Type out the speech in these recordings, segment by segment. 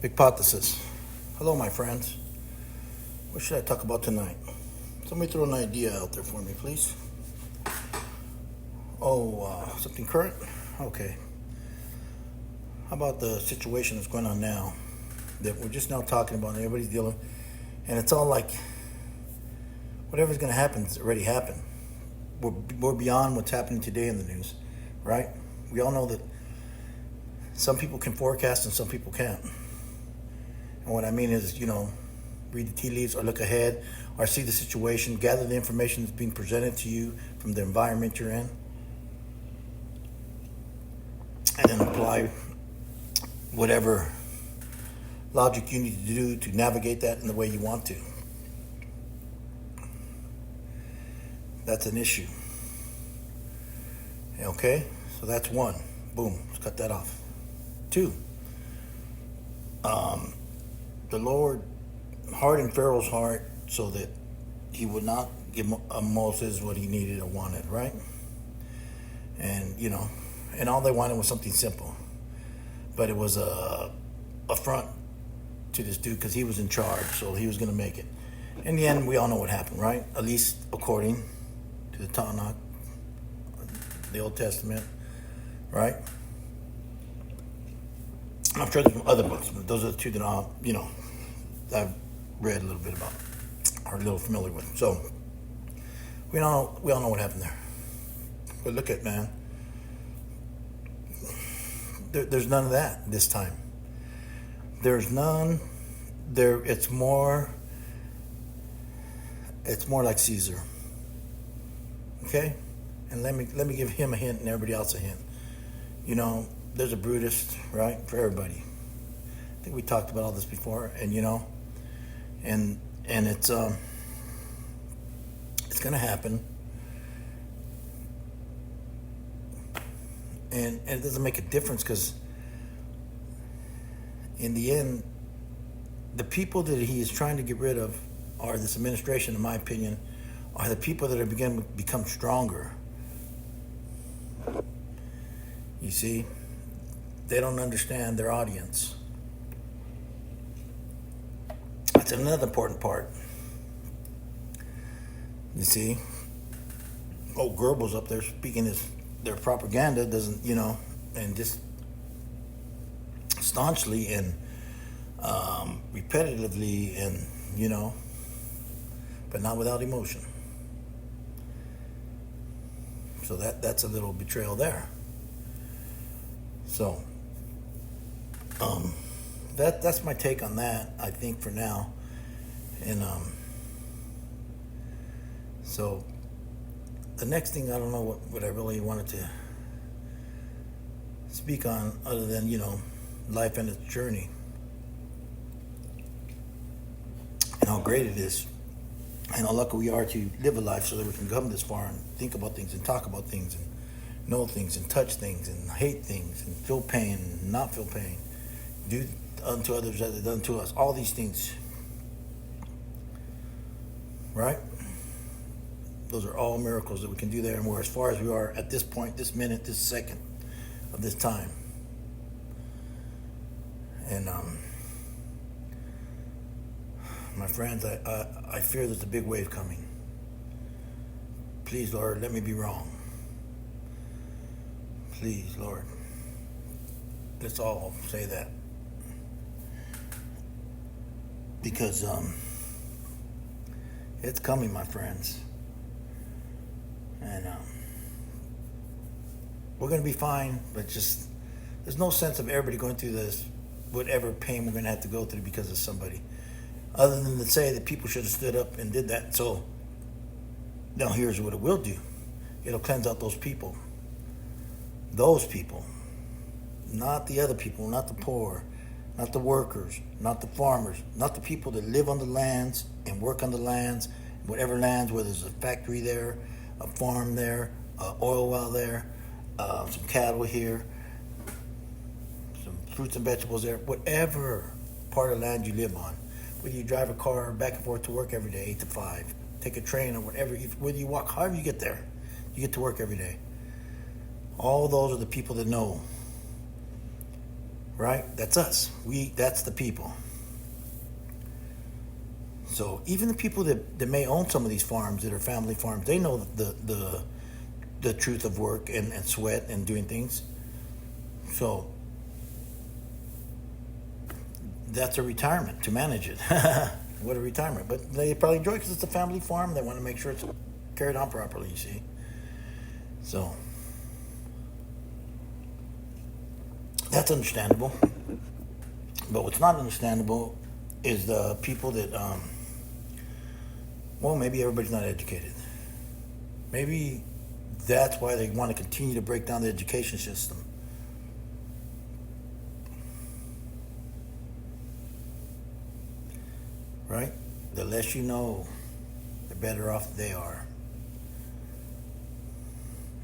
Vicpothesis. Hello, my friends. What should I talk about tonight? Somebody throw an idea out there for me, please. Something current? Okay. How about the situation that's going on now that we're just now talking about and everybody's dealing, and it's all like whatever's going to happen has already happened. We're beyond what's happening today in the news, right? We all know that some people can forecast and some people can't. And what I mean is, read the tea leaves or look ahead or see the situation, gather the information that's being presented to you from the environment you're in, and then apply whatever logic you need to do to navigate that in the way you want to. That's an issue. Okay? So that's one. Boom. Let's cut that off. Two. The Lord hardened Pharaoh's heart so that he would not give Moses what he needed or wanted, right? And, and all they wanted was something simple. But it was a affront to this dude because he was in charge, so he was going to make it. In the end, we all know what happened, right? At least according to the Tanakh, the Old Testament, right? I'm sure there's other books, but those are the two that I've read a little bit about, or a little familiar with. So we all know what happened there. But look at, man, there's none of that this time. There's none. It's more like Caesar. Okay, and let me give him a hint and everybody else a hint. There's a Brutus, right, for everybody. I think we talked about all this before, and and it's going to happen, and it doesn't make a difference because in the end, the people that he is trying to get rid of, or this administration, in my opinion, are the people that are beginning to become stronger. You see, they don't understand their audience. That's another important part. You see, Goebbels up there speaking their propaganda doesn't, and just staunchly and repetitively and, but not without emotion. So that's a little betrayal there. So that's my take on that, I think, for now. And so the next thing, I don't know what I really wanted to speak on other than, life and its journey and how great it is and how lucky we are to live a life so that we can come this far and think about things and talk about things and know things and touch things and hate things and feel pain and not feel pain, do unto others as they've done to us, all these things, right? Those are all miracles that we can do there, and we're as far as we are at this point, this minute, this second of this time. And my friends, I fear there's a big wave coming. Please, Lord, let me be wrong. Please, Lord. Let's all say that. Because it's coming, my friends. And we're going to be fine, but just there's no sense of everybody going through this, whatever pain we're going to have to go through because of somebody. Other than to say that people should have stood up and did that. So now here's what it will do. It'll cleanse out those people. Those people. Not the other people, not the poor, not the workers, not the farmers, not the people that live on the lands and work on the lands, whatever lands, whether there's a factory there, a farm there, an oil well there, some cattle here, some fruits and vegetables there, whatever part of land you live on. Whether you drive a car back and forth to work every day, 8 to 5, take a train or whatever, whether you walk, however you get there, you get to work every day. All those are the people that know, right? That's us. That's the people. So even the people that may own some of these farms that are family farms, they know the truth of work and sweat and doing things. So that's a retirement to manage it. What a retirement. But they probably enjoy it because it's a family farm. They want to make sure it's carried on properly, you see. So that's understandable. But what's not understandable is the people that, well, maybe everybody's not educated. Maybe that's why they want to continue to break down the education system. Right? The less you know, the better off they are.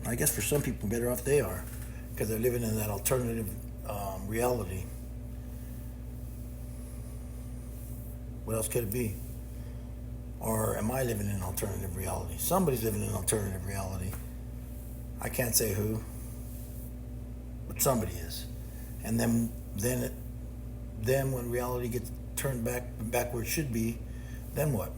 I guess for some people, better off they are because they're living in that alternative reality. What else could it be? Or am I living in an alternative reality? Somebody's living in an alternative reality. I can't say who, but somebody is. And then when reality gets turned back where it should be, then what?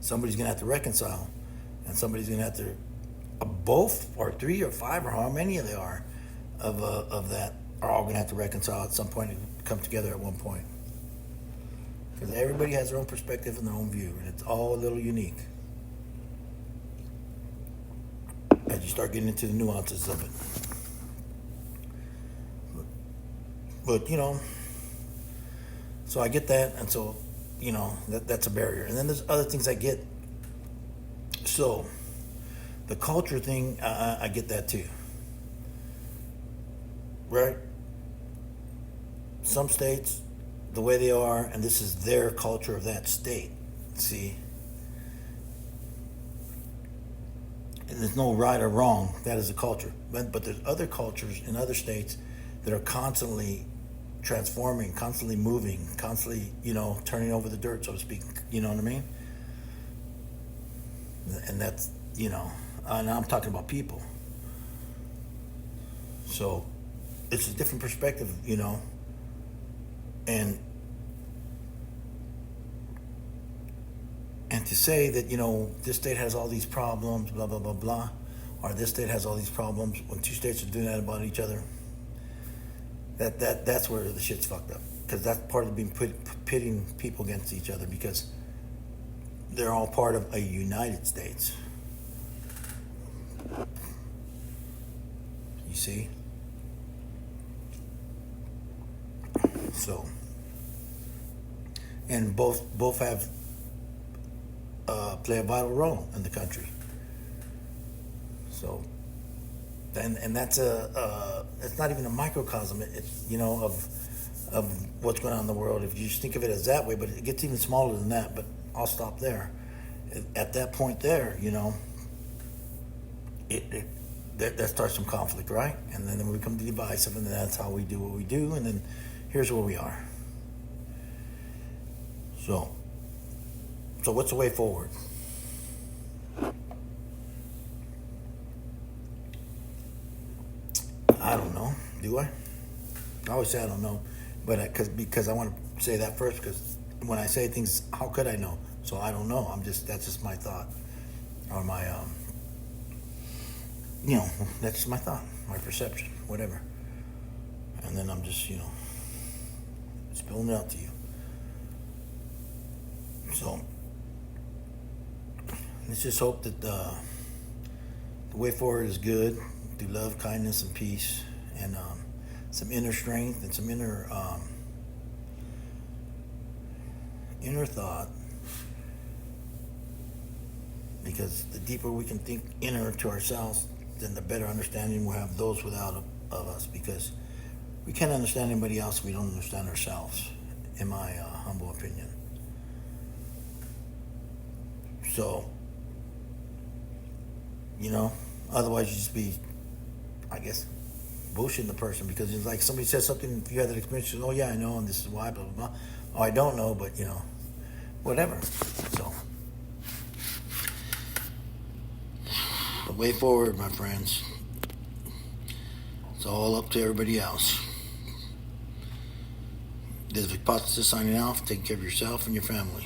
Somebody's gonna have to reconcile, and somebody's gonna have to, both or three or five or how many they are, of that are all gonna have to reconcile at some point and come together at one point. Because everybody has their own perspective and their own view, and it's all a little unique. As you start getting into the nuances of it. But so I get that, and so, that's a barrier. And then there's other things I get. So, the culture thing, I get that too. Right? Some states, the way they are, and this is their culture of that state. See? And there's no right or wrong. That is a culture. But there's other cultures in other states that are constantly transforming, constantly moving, constantly, turning over the dirt, so to speak. You know what I mean? And that's, and I'm talking about people. So it's a different perspective, and to say that, this state has all these problems, blah, blah, blah, blah, or this state has all these problems, when two states are doing that about each other, that's where the shit's fucked up. Because that's part of being pitting people against each other, because they're all part of a United States. You see? So, and both have play a vital role in the country. So, and that's it's not even a microcosm. It's of what's going on in the world. If you just think of it as that way, but it gets even smaller than that. But I'll stop there. At that point, there, that starts some conflict, right? And then we become divisive, and that's how we do what we do. And then here's where we are. So what's the way forward? I don't know. Do I? I always say I don't know, but because I want to say that first, because when I say things, how could I know? So I don't know. That's just my thought, or my that's just my thought, my perception, whatever. And then I'm just spilling it out to you. So let's just hope that the way forward is good, through love, kindness, and peace, and some inner strength and some inner thought. Because the deeper we can think inner to ourselves, then the better understanding we'll have those without of us. Because we can't understand anybody else if we don't understand ourselves, in my humble opinion. So, otherwise you just be, I guess, bullshitting the person, because it's like somebody says something, if you had that experience, oh yeah, I know, and this is why, blah, blah, blah. Oh, I don't know, but, whatever. So, the way forward, my friends, It's all up to everybody else. This is Vicpothesis signing off. Take care of yourself and your family.